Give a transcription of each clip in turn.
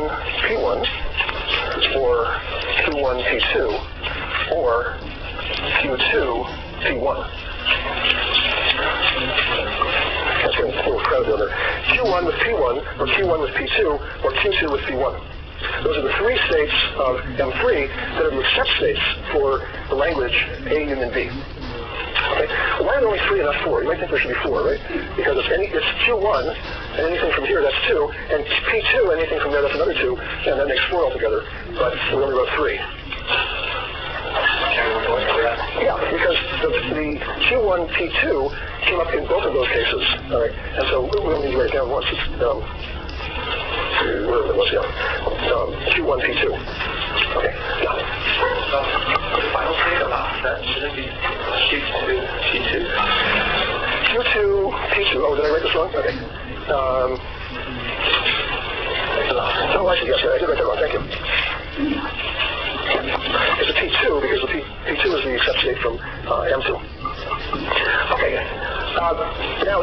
Q1 P1 or Q1 P2 or Q2 P1. That's a little crowd down there. Q1 with P1 or Q1 with P2 or Q2 with P1. Those are the three states of M3 that are the accept states for the language A union B. Okay. Why are there only three and not four? You might think there should be four, right? Because it's Q1, and anything from here, that's two, and P2, anything from there, that's another two, and that makes four altogether, but we only wrote three. Yeah, because the Q1, P2 came up in both of those cases, all right? And so we only need to write it down once. It's, wherever it was, yeah. Q1, P2. Okay, yeah. The final state of that shouldn't be Q2, P2. Q2, P2. Oh, did I write this wrong? Okay. Oh, I see, yes, I did write that wrong. Thank you. It's a P2 because the P2 is the accept state from M2. Okay. Now,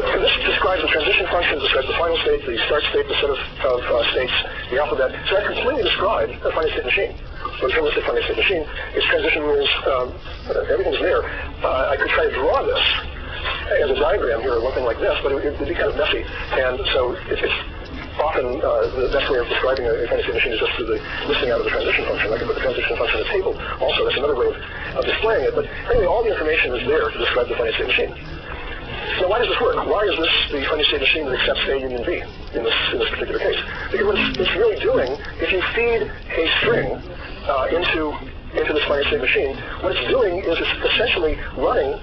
this describes the transition function, describes the final state, the start state, the set of states, the alphabet. So that completely describes a finite state machine. So a deterministic finite state machine, its transition rules, everything's there. I could try to draw this as a diagram here, or one thing like this, but it would be kind of messy. And so it's often the best way of describing a finite state machine is just through the listing out of the transition function. I can put the transition function in the table. Also, that's another way of displaying it. But anyway, all the information is there to describe the finite state machine. Now, why does this work? Why is this the finite state machine that accepts A union B in this particular case? Because what it's really doing, if you feed a string into this finite state machine, what it's doing is it's essentially running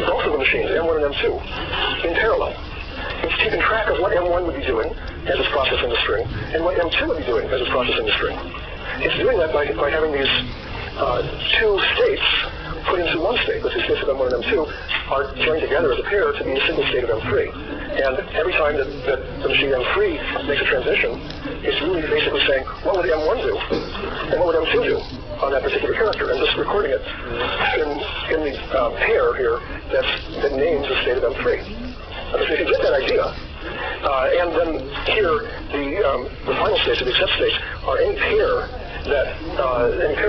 both of the machines, M1 and M2, in parallel. It's keeping track of what M1 would be doing as it's processing the string, and what M2 would be doing as it's processing the string. It's doing that by having these two states put into one state. The two states of M1 and M2 are joined together as a pair to be a single state of M3. And every time that the machine M3 makes a transition, it's really basically saying, what would M1 do? And what would M2 do on that particular character? And just recording it in the pair here that names the state of M3. So if you get that idea, and then here the final states, or the accept states, are any pair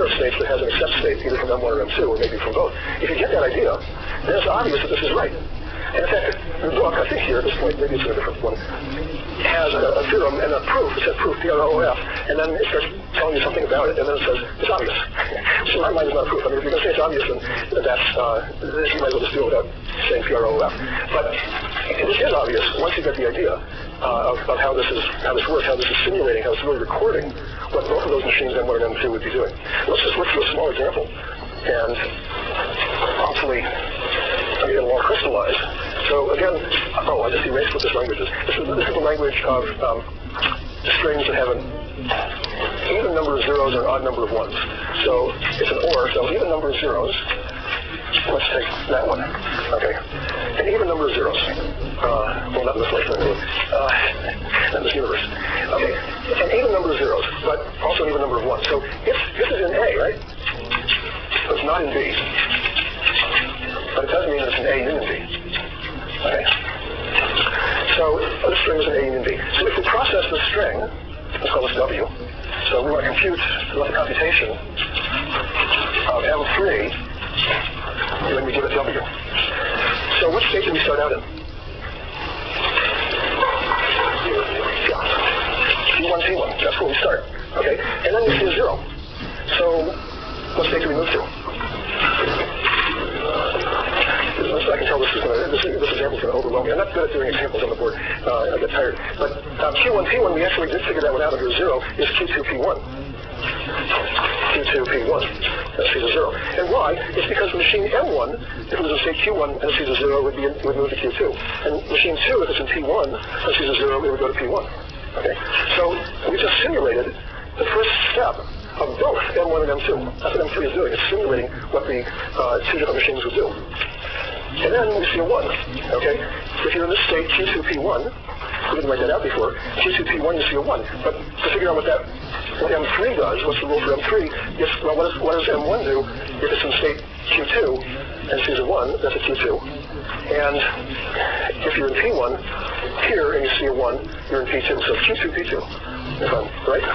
of states that has an accept state, either from M1 or M2, or maybe from both. If you get that idea, then it's obvious that this is right. And in fact, the book, I think here at this point, maybe it's a different one, has a theorem and a proof. It says proof, P-R-O-F, and then it starts telling you something about it, and then it says, it's obvious. So in my mind, it's not a proof. I mean, if you're going to say it's obvious, then you might as well just do it without saying P-R-O-F. But this is obvious once you get the idea of how this works, how this is simulating, how it's really recording what both of those machines, M1 and M2, would be doing. Let's just look through a small example, and hopefully get it all crystallized. So again, I just erased what this language is. This is the language of strings that have an even number of zeros or an odd number of ones. So it's an OR, so even number of zeros. Let's take that one. Okay. An even number of zeros. Well, not in this life, not in this universe. Okay. An even number of zeros, but also an even number of ones. So if this is in A, right? So it's not in B. But it does mean it's an A union B. Okay. So this string is an A union B. So if we process this string, let's call this W. So we want to the computation of M3 when we give it W. So what state do we start out in? P1, P1. That's where we start. Okay. And then we see a 0. So what state do we move to? I can tell this example is going to overwhelm me. I'm not good at doing examples on the board. I get tired. But Q1, P1, we actually did figure that one out under 0, is Q2, P1. Q2, P1. That sees a 0. And why? It's because machine M1, if it was in state Q1 and it sees a 0, would move to Q2. And machine 2, if it's in P1 and it sees a 0, it would go to P1. Okay? So we just simulated the first step of both M1 and M2. That's what M3 is doing. It's simulating what the two different machines would do. And then we see a 1, okay? If you're in this state, Q2, P1, we didn't write that out before, Q2, P1, you see a 1. But to figure out what M3 does, what's the rule for M3, what does M1 do if it's in state Q2 and sees a 1, that's a Q2. And if you're in P1 here and you see a 1, you're in P2. So Q2, P2, right?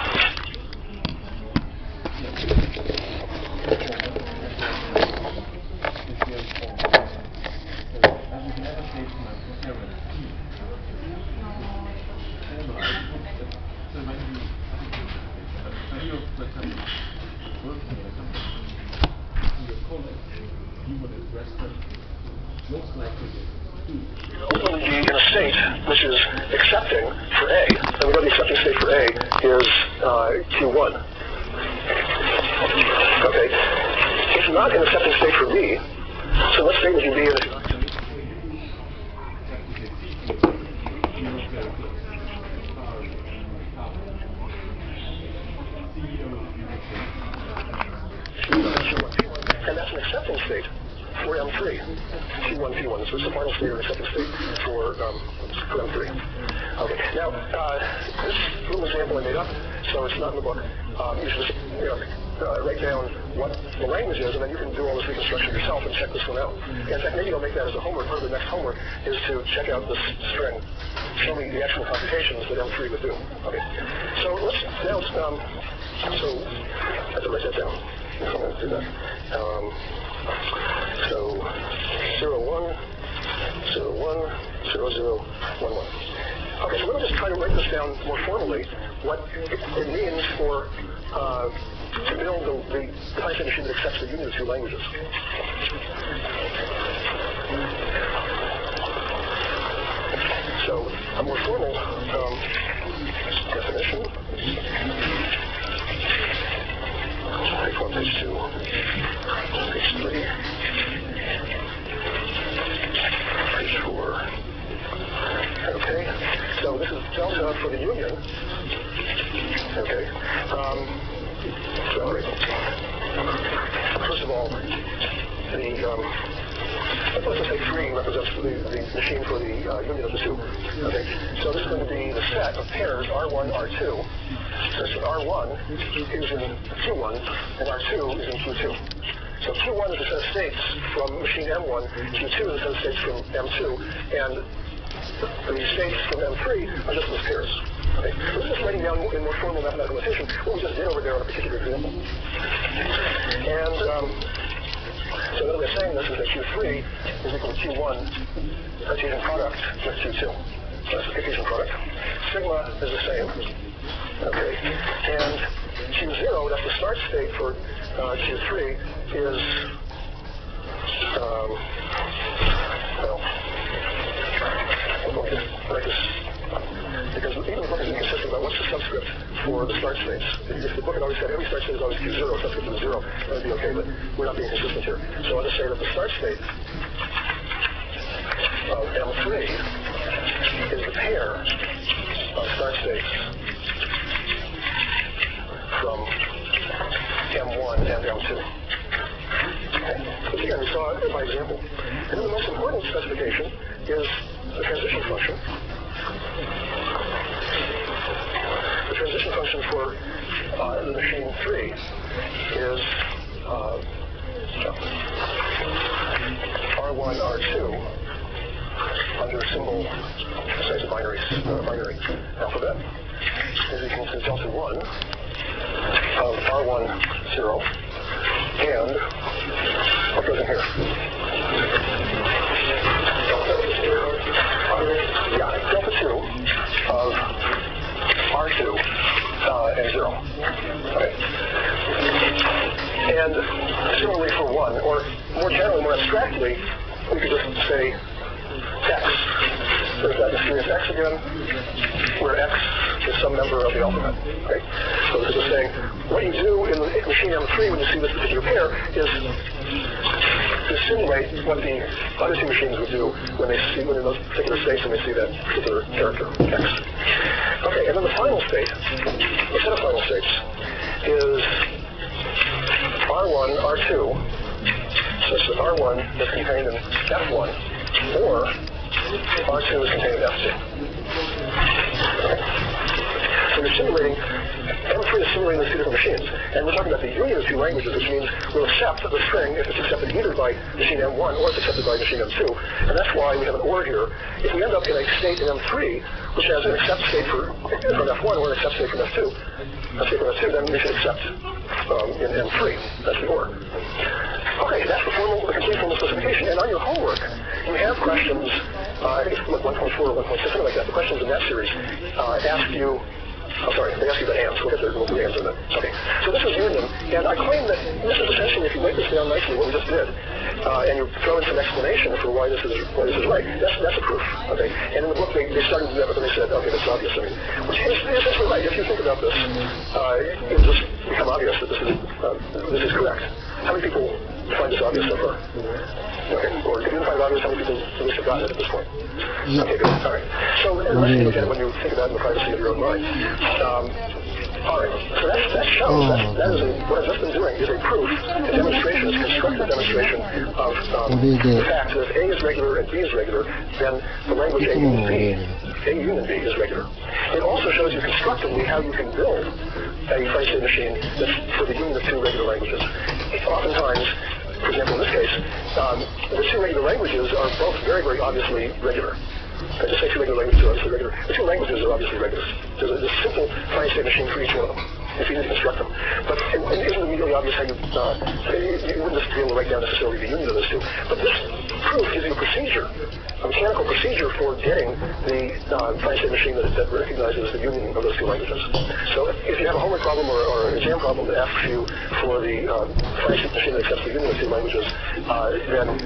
Ultimately be in a state which is accepting for A, and we know the accepting state for A is Q1. Okay. It's not an accepting state for B, so what state would you be in? And that's an accepting state for M3, Q1, P1. So it's the final state or accepting state for M3. Okay. Now, this little example I made up, so it's not in the book. You should just write down what the language is, and then you can do all this reconstruction yourself and check this one out. In fact, maybe you'll make that as a homework. Part of the next homework is to check out this string. Show me the actual computations that M3 would do. Okay. So let's now. So I have to write that down. I'm going to do that. So 0, 1, 0, 1, 0, 0, 1, 1. Okay, so let me just try to write this down more formally, what it means for to build the Python machine that accepts the union of two languages. So a more formal definition. Take on page 2, page 3, page 4. Okay, so this is delta for the union. Okay. First of all, let's just say 3 represents the machine for the union of the two. Okay, so this is going to be the set of pairs R1, R2. Such that R1 is in Q1 and R2 is in Q2. So Q1 is a set of states from machine M1, Q2 is a set of states from M2, and the states from M3 are just those pairs. Okay. So this is just writing down in more formal mathematical notation what we just did over there on a particular example. And so another way of saying this is that Q3 is equal to Q1 Cartesian product with Q2. So that's the Cartesian product. Sigma is the same. Okay, and Q0, that's the start state for Q3, is, well, I'm going to write this, because even the book is inconsistent about what's the subscript for the start states. If the book had always said every start state is always Q0, subscript is 0, that would be okay, but we're not being consistent here. So I'll just say that the start state of M3 is the pair of start states from M1 and M2. Okay. Which again, we saw in my example. And then the most important specification is the transition function. The transition function for the machine 3 is R1, R2 under a symbol, say it's a binary alphabet, is equal to delta 1 of R1, 0, and what goes in here? Yeah, delta 2 of R2 and 0. Right? And similarly for 1, or more generally, more abstractly, we could just say X. There's that mysterious X again, where X is some member of the alphabet. Right? So this is just saying, what you do in the machine M3 when you see this particular pair is to simulate what the other two machines would do when in those particular states when they see that particular character, X. Okay, and then the final state, the set of final states, is R1, R2, such that R1 is contained in F1, or R2 is contained in F2. Okay. So you're simulating, M3 is simulating these two different machines. And we're talking about the union of two languages, which means we'll accept the string if it's accepted either by machine M1 or it's accepted by machine M2. And that's why we have an OR here. If we end up in a state in M3, which has an accept state from F1 or an accept state from F2, then we should accept in M3. That's the OR. Okay, that's the complete formal specification. And on your homework, you have questions, I think it's 1.4 or 1.6, something like that. The questions in that series ask you, they ask you about ANDs. We'll get there, we'll do ANDs in a minute. Okay, so this is union, and I claim that this is essentially, if you break this down nicely, what we just did, and you throw in some explanation for why this is right, that's a proof. Okay, and in the book they started to do that, but then they said, okay, that's obvious. I mean, which is essentially right. If you think about this, it will just become obvious that this is correct. How many people find this obvious so far? Okay, or if you didn't find it obvious, how many people at least have gotten it at this point? Yeah. Okay, good. All right. So let's look at it when you think about it in the privacy of your own mind. All right. So that shows what I've just been doing is a proof, a demonstration, a constructive demonstration of the fact that if A is regular and B is regular, then the language A union B is regular. It also shows you constructively how you can build a Fine-State machine that's for the union of two regular languages. Oftentimes, for example, in this case, the two regular languages are both very, very obviously regular. I just say two regular languages are obviously regular. The two languages are obviously regular. There's a simple Fine-State machine for each one of them, if you need to construct them. But it isn't immediately obvious how you wouldn't just be able to write down necessarily the union of those two. But this proof gives you a procedure, a mechanical procedure for getting the Fine-State machine that recognizes the union of those two languages. So if you have a homework problem or an exam problem that asks you for the Fine-State machine that accepts the union of two languages, then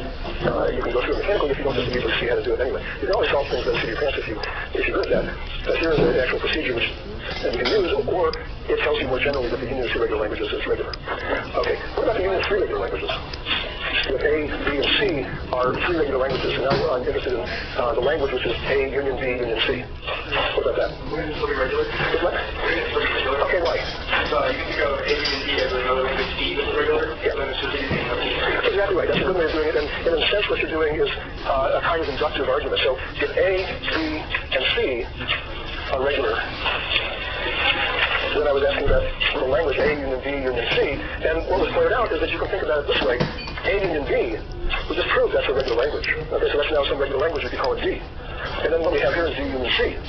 you can go through it mechanically if you don't just immediately see how to do it anyway. You can always solve things that suit your pants if you do that. But here is an actual procedure which you can use, or it tells you more generally that the union of two regular languages is regular. Okay, what about the union of three regular languages? With A, B, and C are three regular languages, and now I'm interested in the language which is A, union B, union C. What about that? Regular? What? Okay, why? You can go A, union B as another language, B is regular. Yeah. Exactly right. That's a good way of doing it. And in a sense, what you're doing is a kind of inductive argument. So if A, B, and C are regular, then I was asking about the language A, union B, union C. And what was pointed out is that you can think about it this way. A, union B, we just proved that's a regular language. Okay, so that's now some regular language, we can call it D. And then what we have here is D, union C.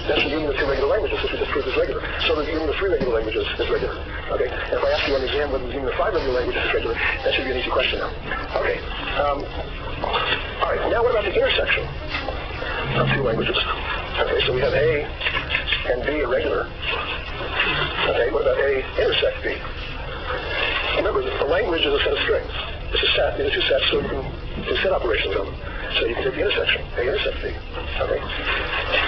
That's the union of two regular languages, which we just proved is regular. So the union of three regular languages is regular. Okay, and if I ask you on the exam whether the union of five regular languages is regular, that should be an easy question now. Okay. All right, now what about the intersection of two languages? Okay, so we have A and B are regular. Okay, what about A intersect B? Remember, the language is a set of strings. It's a set, these are two sets, so you can do set operations on them. So you can take the intersection, A intersect B. Okay.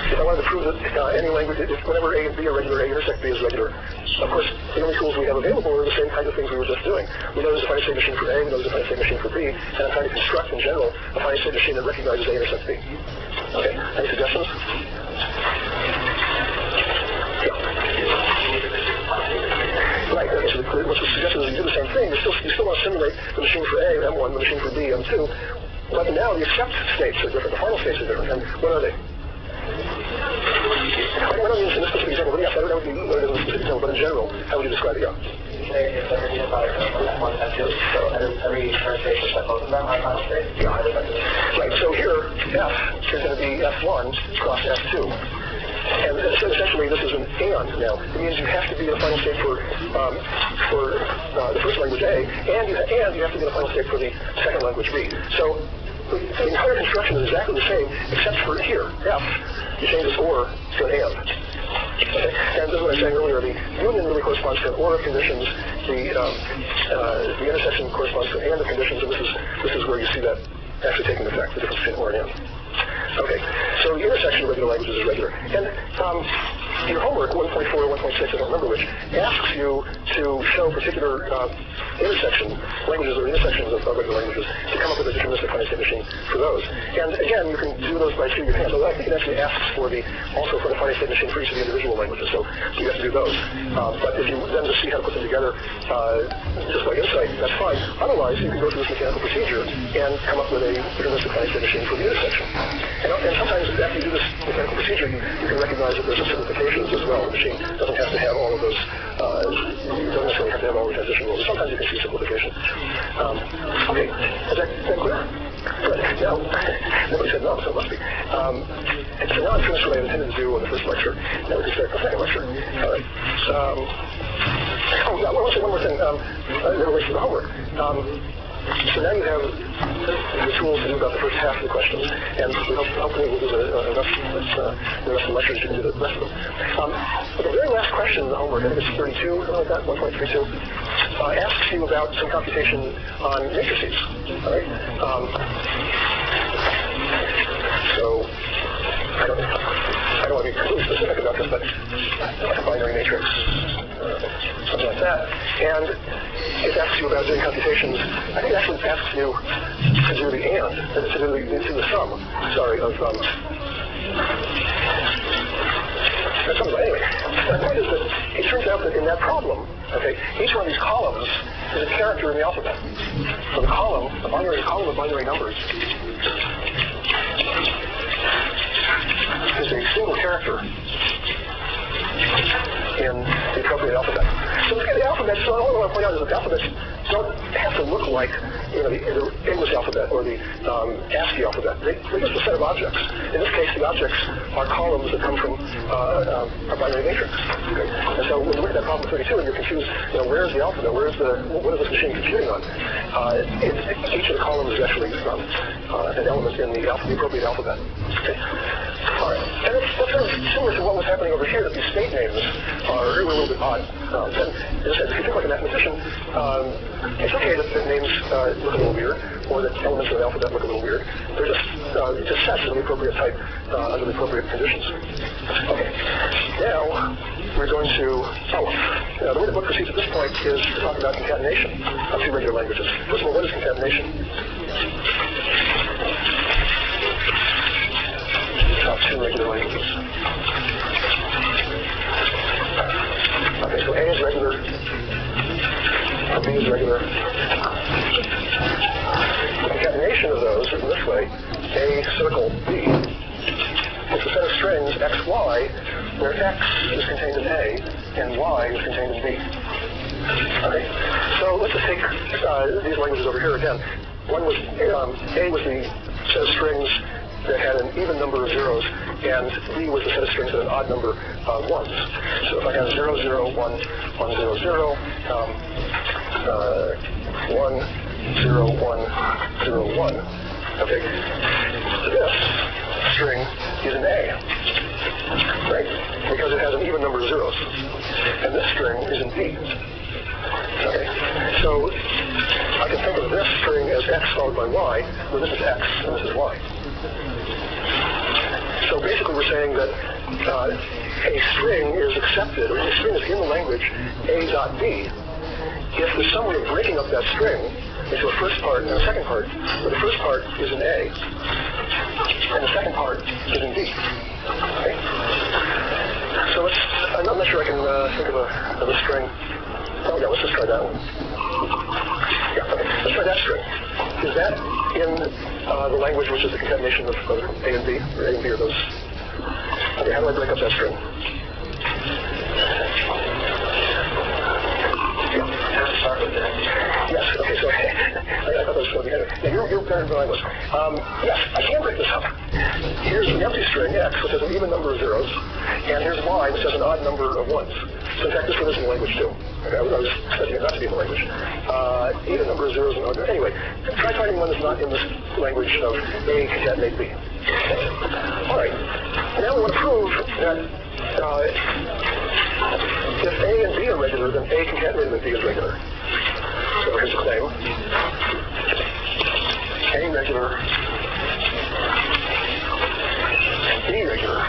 If I wanted to prove that any language, whenever A and B are regular, A intersect B is regular, of course, the only tools we have available are the same kind of things we were just doing. We know there's a Fine-State machine for A, we know there's a Fine-State machine for B, and I'm trying to construct, in general, a Fine-State machine that recognizes A intersects B. Okay, any suggestions? Right, okay, so what's the suggestion is you do the same thing, you still want to simulate the machine for A, M1, the machine for B, M2, but now the accept states are different, the final states are different, and what are they? I don't use in this specific example, but yes, that would be what it is in this specific example, but in general, how would you describe it? Yeah. Every state is like both of them are final state? Yeah. Right, so here, F is going to be F1 cross F2. And essentially, this is an AND now. It means you have to be in a final state for the first language A, and you have to be in a final state for the second language B. So the entire construction is exactly the same, except for here, F, you change this OR to an AND. Okay. And this is what I was saying earlier, the union really corresponds to an OR of conditions, the intersection corresponds to an AND of conditions, and this is where you see that actually taking effect, the difference between OR and AND. Okay, so the intersection of regular languages is regular. And your homework, 1.4 or 1.6, I don't remember which, asks you to show particular languages or intersections of regular languages to come up with a deterministic Fine-State machine for those. And again, you can do those by seeing your hands. Although I think it actually asks also for the Fine-State machine for each of the individual languages, so you have to do those. But if you then just see how to put them together just by insight, that's fine. Otherwise, you can go through this mechanical procedure and come up with a deterministic Fine-State machine for the intersection. And sometimes after you do this mechanical procedure, you can recognize that there's a simplification transitions as well. The machine doesn't have to have all of those, you don't necessarily have to have all the transition rules. Sometimes you can see simplification. Okay, is that clear? Good. Now, nobody said no, so it must be. So now I'm finished what I intended to do in the first lecture. Now we can start the second lecture. All right. I want to say one more thing in relation to the homework. So now you have the tools to do about the first half of the questions, and hopefully we'll do the rest of the lectures, you can do the rest of them. But the very last question in the homework, I think it's 32, something like that, 1.32, asks you about some computation on matrices. All right? So I don't want to be completely specific about this, but like a binary matrix, something like that. And it asks you about doing computations. I think it actually asks you to do the and, to do the sum, sorry, of anyway, my point is that it turns out that in that problem, okay, each one of these columns is a character in the alphabet. So the column of binary numbers is a single character in the appropriate alphabet. So look at the alphabet. So all I want to point out is that the alphabets don't have to look like the English alphabet or the ASCII alphabet. They're just a set of objects. In this case, the objects are columns that come from a binary matrix. Okay? And so when you look at that problem 32 and you're confused, where's the alphabet? What is this machine computing on? Each of the columns is actually an element in the appropriate alphabet. Okay? All right. And that's sort of similar to what was happening over here, that these state names are really a little bit odd. And as I said, if you think like a mathematician, it's okay that names look a little weird, or that elements of the alphabet look a little weird. They're just sets of the appropriate type under the appropriate conditions. Okay. Now, we're going to the way the book proceeds at this point is to talk about concatenation of two regular languages. First of all, what is concatenation? Of two regular languages. Okay, so A is regular, B is regular. The concatenation of those is in this way: A circle B. It's a set of strings x, y, where x is contained in A and y is contained in B. Okay, so let's just take these languages over here again. One was A was the set of strings that had an even number of zeros, and B was the set of strings that had an odd number of ones. So if I have 0, 0, 1, 1, 0, 0, 1, 0, 1, 0, 1, okay, this string is an A, right? Because it has an even number of zeros. And this string is in B. Okay, so I can think of this string as x followed by y, where this is x and this is y. So basically we're saying that a string is accepted, or a string is in the language A dot B, if there's some way of breaking up that string into a first part and a second part, where the first part is in A, and the second part is in B. Okay? So I'm not sure I can think of a string. Oh yeah, let's just try that one. Yeah, okay, let's try that string. Is that in the language which is the concatenation of A and B, or A and B are those? Okay, how do I break up that string? Start with that. Yes, okay, so I thought that was going to be better. Yeah, you're better than I was. Yes, I can break this up. Here's the empty string, x, which has an even number of zeros, and here's y, which has an odd number of ones. So in fact, this one is in the language too. Okay, I was expecting it not to be in the language. Even number of zeros and odd. Anyway, try finding one that's not in this language of A concatenate B. All right, now we want to prove that if A and B are regular, then A concatenated with B is regular. So here's the claim. A regular and B regular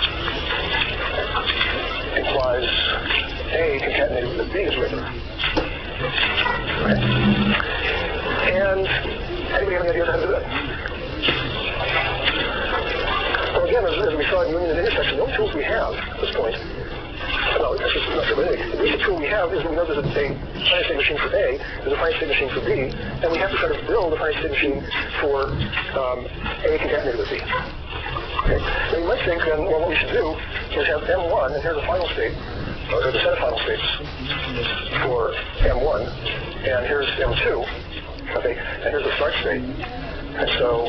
implies A concatenated with B is regular. Okay. And anybody have any ideas how to do that? Well, again, as we saw in union and intersection, the only tools we have at this point, no, that's just not true, but anyway, the only tool we have is we know there's a finite state machine for A, there's a finite state machine for B, and we have to try to build a finite state machine for A concatenated with B. Okay. Now you might think then, well, what we should do is have M1, and here's a final state, or the set of final states for M1, and here's M2, okay, and here's the start state. And so